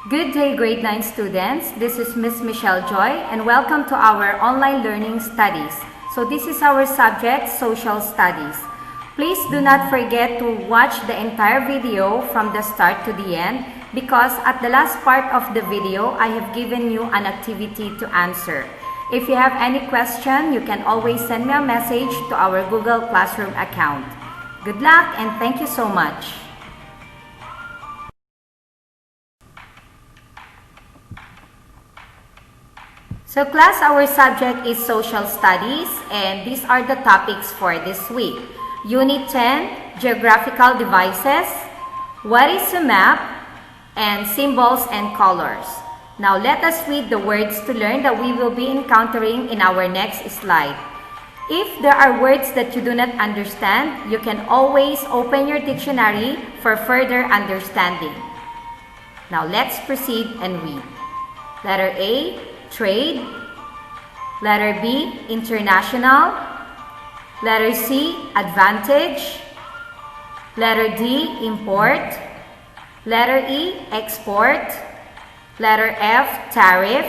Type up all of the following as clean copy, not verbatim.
Good day, grade 9 students. This is Miss Michelle Joy and welcome to our online learning studies. So this is our subject, Social Studies. Please do not forget to watch the entire video from the start to the end because at the last part of the video, I have given you an activity to answer. If you have any question, you can always send me a message to our Google Classroom account. Good luck and thank you so much. So class, our subject is Social Studies and these are the topics for this week. Unit 10, Geographical Devices, What is a map, and Symbols and Colors. Now let us read the words to learn that we will be encountering in our next slide. If there are words that you do not understand, you can always open your dictionary for further understanding. Now let's proceed and read. Letter A, trade. Letter B, international. Letter C, advantage. Letter D, import. Letter E, export. Letter F, tariff.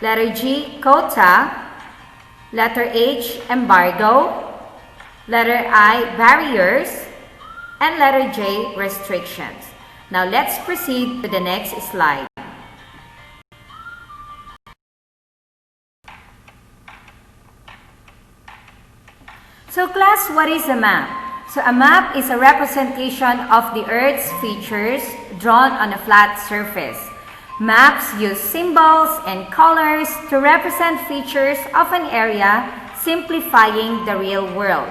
Letter G, quota. Letter H, embargo. Letter I, barriers. And letter J, restrictions. Now let's proceed to the next slide. So class, what is a map? So a map is a representation of the Earth's features drawn on a flat surface. Maps use symbols and colors to represent features of an area, simplifying the real world.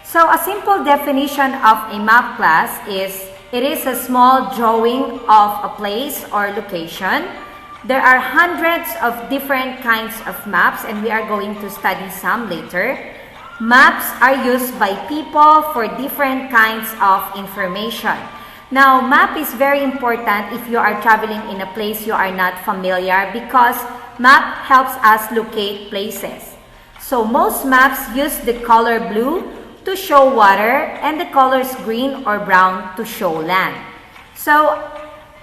So a simple definition of a map, class, is it is a small drawing of a place or location. There are hundreds of different kinds of maps and we are going to study some later. Maps are used by people for different kinds of information. Now, map is very important if you are traveling in a place you are not familiar because map helps us locate places. So most maps use the color blue to show water and the colors green or brown to show land. So,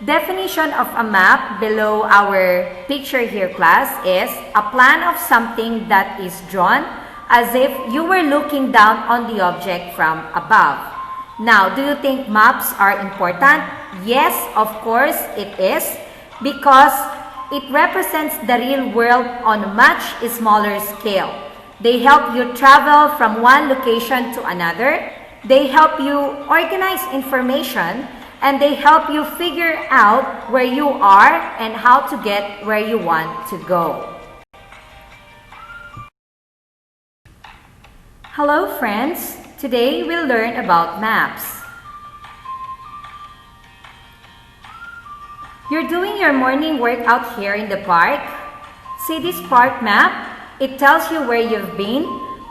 definition of a map below our picture here, class, is a plan of something that is drawn as if you were looking down on the object from above. Now, do you think maps are important? Yes, of course it is, because it represents the real world on a much smaller scale. They help you travel from one location to another. They help you organize information, and they help you figure out where you are and how to get where you want to go. Hello friends, today we'll learn about maps. You're doing your morning workout here in the park. See this park map? It tells you where you've been,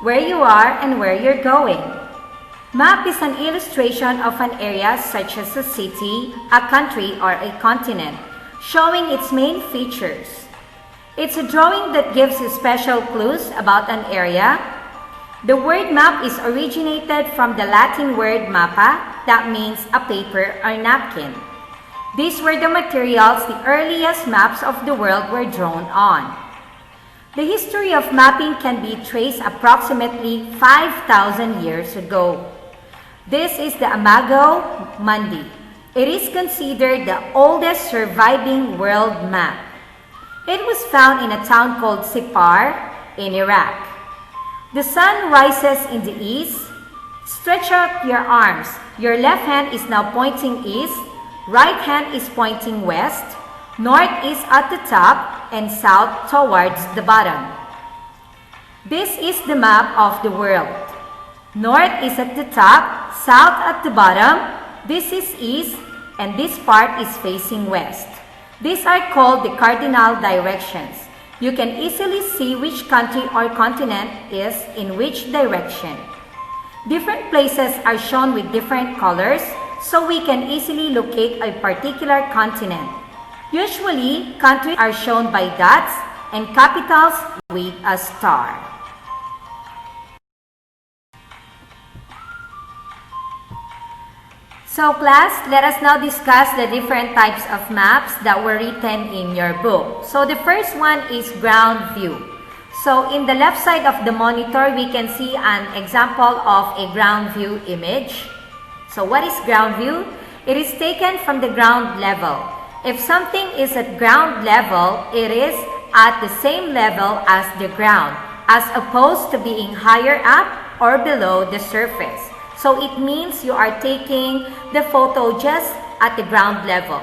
where you are, and where you're going. Map is an illustration of an area such as a city, a country, or a continent, showing its main features. It's a drawing that gives you special clues about an area. The word map is originated from the Latin word mappa, that means a paper or napkin. These were the materials the earliest maps of the world were drawn on. The history of mapping can be traced approximately 5,000 years ago. This is the Imago Mundi. It is considered the oldest surviving world map. It was found in a town called Sippar in Iraq. The sun rises in the east. Stretch out your arms. Your left hand is now pointing east. Right hand is pointing west. North is at the top and south towards the bottom. This is the map of the world. North is at the top, south at the bottom. This is east and this part is facing west. These are called the cardinal directions. You can easily see which country or continent is in which direction. Different places are shown with different colors, so we can easily locate a particular continent. Usually, countries are shown by dots and capitals with a star. So class, let us now discuss the different types of maps that were written in your book. So the first one is ground view. So in the left side of the monitor, we can see an example of a ground view image. So what is ground view? It is taken from the ground level. If something is at ground level, it is at the same level as the ground, as opposed to being higher up or below the surface. So it means you are taking the photo just at the ground level.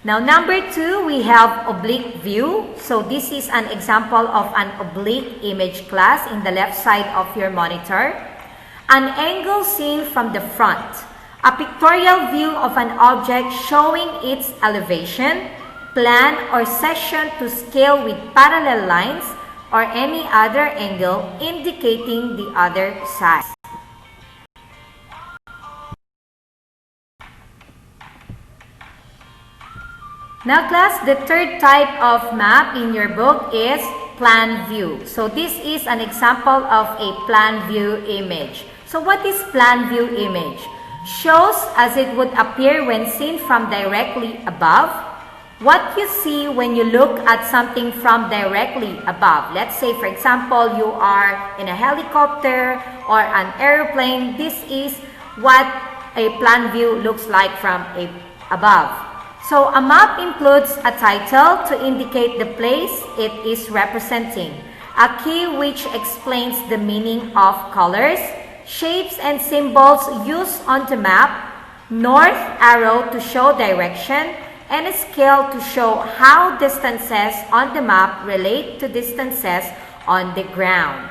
Now number 2, we have oblique view. So this is an example of an oblique image class in the left side of your monitor. An angle seen from the front. A pictorial view of an object showing its elevation, plan, or section to scale with parallel lines or any other angle indicating the other side. Now class, the third type of map in your book is plan view. So this is an example of a plan view image. So what is plan view image? Shows as it would appear when seen from directly above. What you see when you look at something from directly above. Let's say for example, you are in a helicopter or an airplane. This is what a plan view looks like from above. So a map includes a title to indicate the place it is representing, a key which explains the meaning of colors, shapes and symbols used on the map, north arrow to show direction, and a scale to show how distances on the map relate to distances on the ground.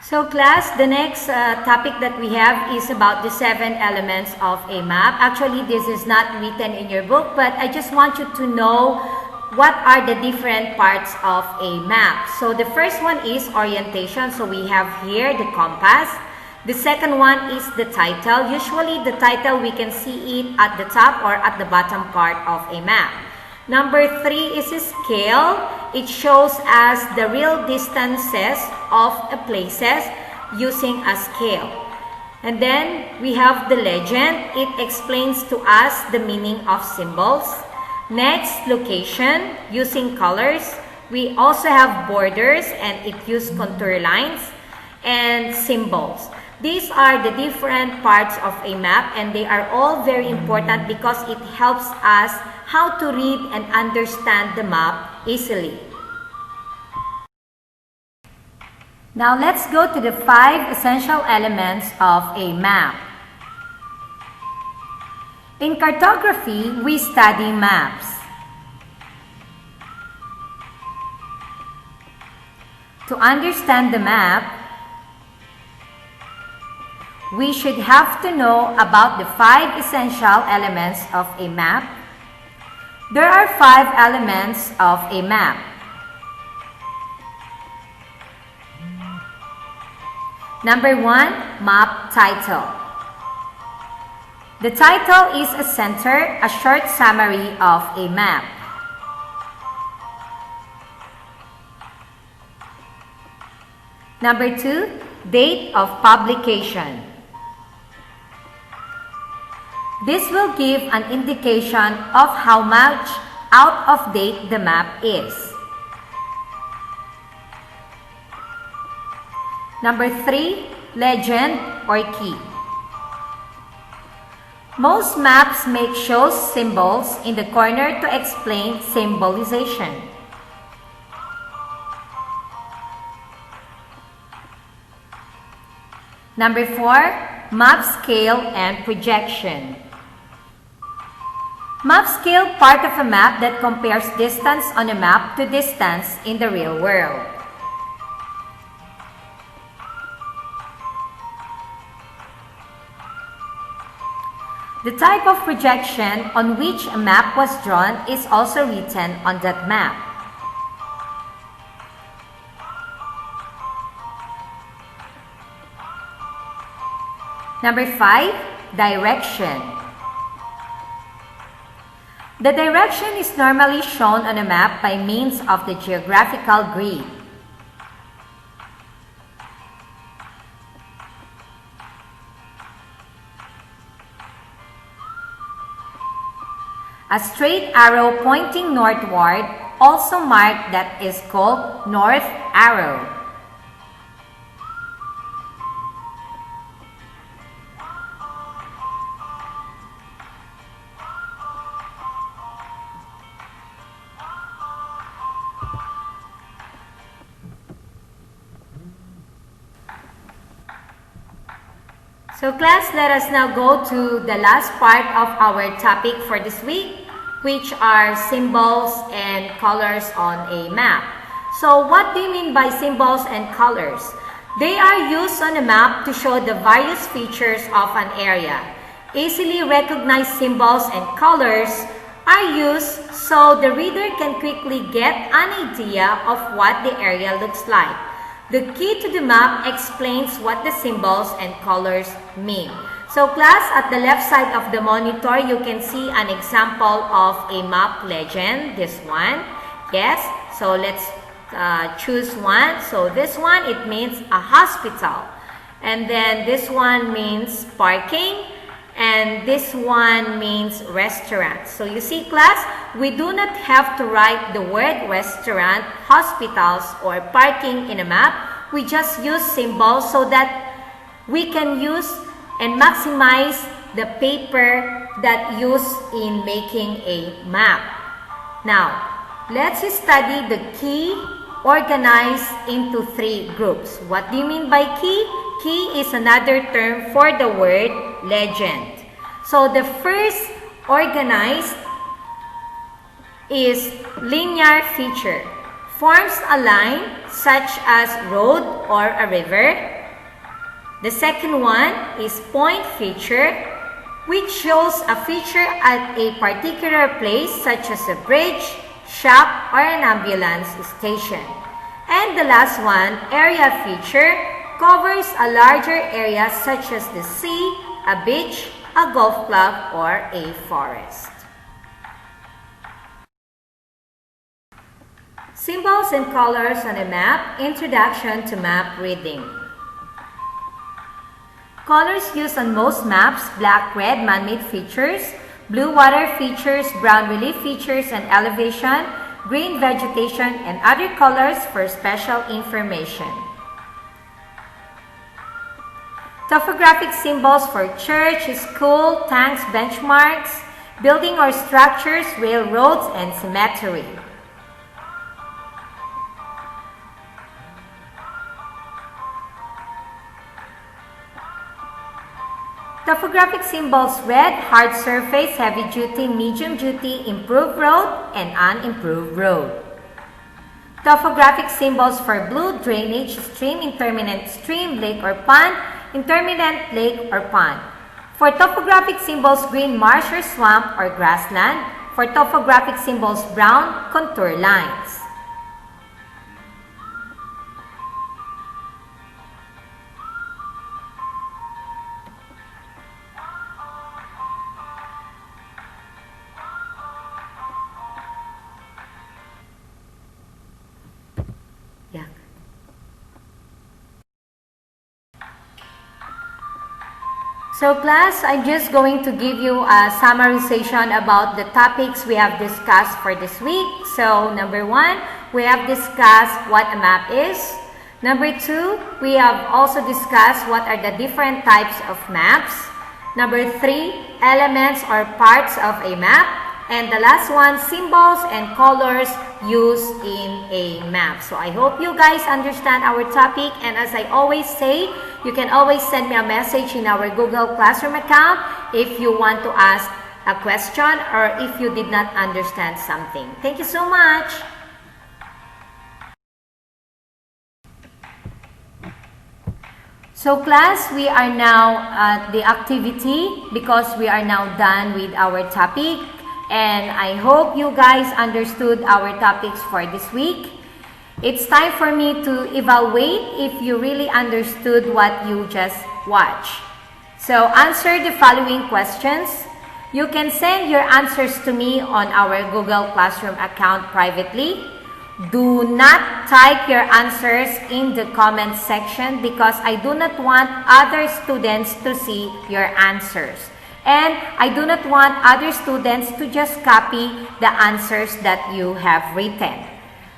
So class, the next topic that we have is about the 7 elements of a map. Actually, this is not written in your book, but I just want you to know what are the different parts of a map. So the first one is orientation. So we have here the compass. The second one is the title. Usually the title, we can see it at the top or at the bottom part of a map. Number 3 is a scale. It shows us the real distances of places using a scale. And then we have the legend. It explains to us the meaning of symbols. Next, location using colors. We also have borders and it uses contour lines and symbols. These are the different parts of a map and they are all very important because it helps us how to read and understand the map easily. Now let's go to the 5 essential elements of a map. In cartography, we study maps. To understand the map, we should have to know about the 5 essential elements of a map. There are 5 elements of a map. Number 1, map title. The title is a center, a short summary of a map. Number 2, date of publication. This will give an indication of how much out of date the map is. Number 3, legend or key. Most maps make shows symbols in the corner to explain symbolization. Number 4, map scale and projection. Map scale, part of a map that compares distance on a map to distance in the real world. The type of projection on which a map was drawn is also written on that map. Number 5, direction. The direction is normally shown on a map by means of the geographical grid. A straight arrow pointing northward, also marked, that is called north arrow. So class, let us now go to the last part of our topic for this week, which are symbols and colors on a map. So what do you mean by symbols and colors? They are used on a map to show the various features of an area. Easily recognized symbols and colors are used so the reader can quickly get an idea of what the area looks like. The key to the map explains what the symbols and colors mean. So class, at the left side of the monitor, you can see an example of a map legend. This one. Yes, so let's choose one. So this one, it means a hospital. And then this one means parking. And this one means restaurant. So you see class, we do not have to write the word restaurant, hospitals, or parking in a map. We just use symbols so that we can use and maximize the paper that used in making a map. Now, let's study the key organized into 3 groups. What do you mean by key? Key is another term for the word legend. So the first organized is linear feature. Forms a line such as road or a river. The second one is point feature, which shows a feature at a particular place such as a bridge, shop, or an ambulance station. And the last one, area feature, covers a larger area such as the sea, a beach, a golf club, or a forest. Symbols and colors on a map. Introduction to map reading. Colors used on most maps: black, red, man-made features, blue water features, brown relief features and elevation, green vegetation, and other colors for special information. Topographic symbols for church, school, tanks, benchmarks, building or structures, railroads, and cemetery. Topographic symbols: red, hard surface, heavy duty, medium duty, improved road, and unimproved road. Topographic symbols for blue: drainage, stream, intermittent stream, lake or pond, intermittent lake or pond. For topographic symbols: green, marsh or swamp or grassland. For topographic symbols: brown, contour lines. So class, I'm just going to give you a summarization about the topics we have discussed for this week. So number 1, we have discussed what a map is. Number 2, we have also discussed what are the different types of maps. Number 3, elements or parts of a map. And the last one, symbols and colors used in a map. So I hope you guys understand our topic, and as I always say, you can always send me a message in our Google Classroom account if you want to ask a question or if you did not understand something. Thank you so much. So class, we are now at the activity because we are now done with our topic. And I hope you guys understood our topics for this week. It's time for me to evaluate if you really understood what you just watched. So answer the following questions. You can send your answers to me on our Google Classroom account privately. Do not type your answers in the comment section because I do not want other students to see your answers. And I do not want other students to just copy the answers that you have written.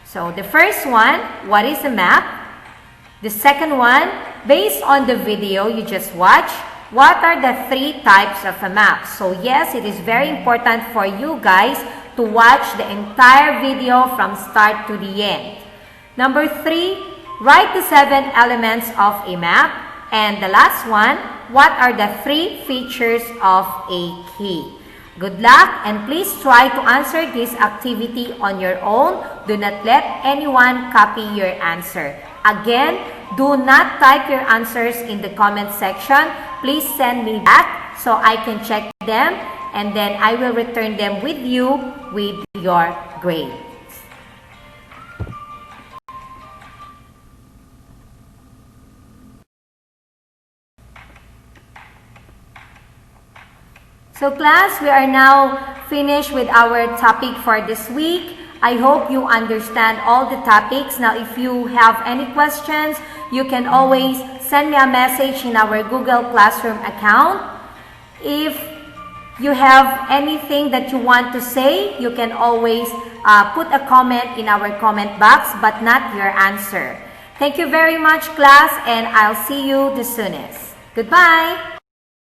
So the first one, what is a map? The second one, based on the video you just watched, what are the 3 types of a map? So yes, it is very important for you guys to watch the entire video from start to the end. Number 3, write the 7 elements of a map. And the last one, what are the 3 features of a key? Good luck, and please try to answer this activity on your own. Do not let anyone copy your answer. Again, do not type your answers in the comment section. Please send me back so I can check them, and then I will return them with you with your grade. So class, we are now finished with our topic for this week. I hope you understand all the topics. Now, if you have any questions, you can always send me a message in our Google Classroom account. If you have anything that you want to say, you can always put a comment in our comment box, but not your answer. Thank you very much, class, and I'll see you the soonest. Goodbye!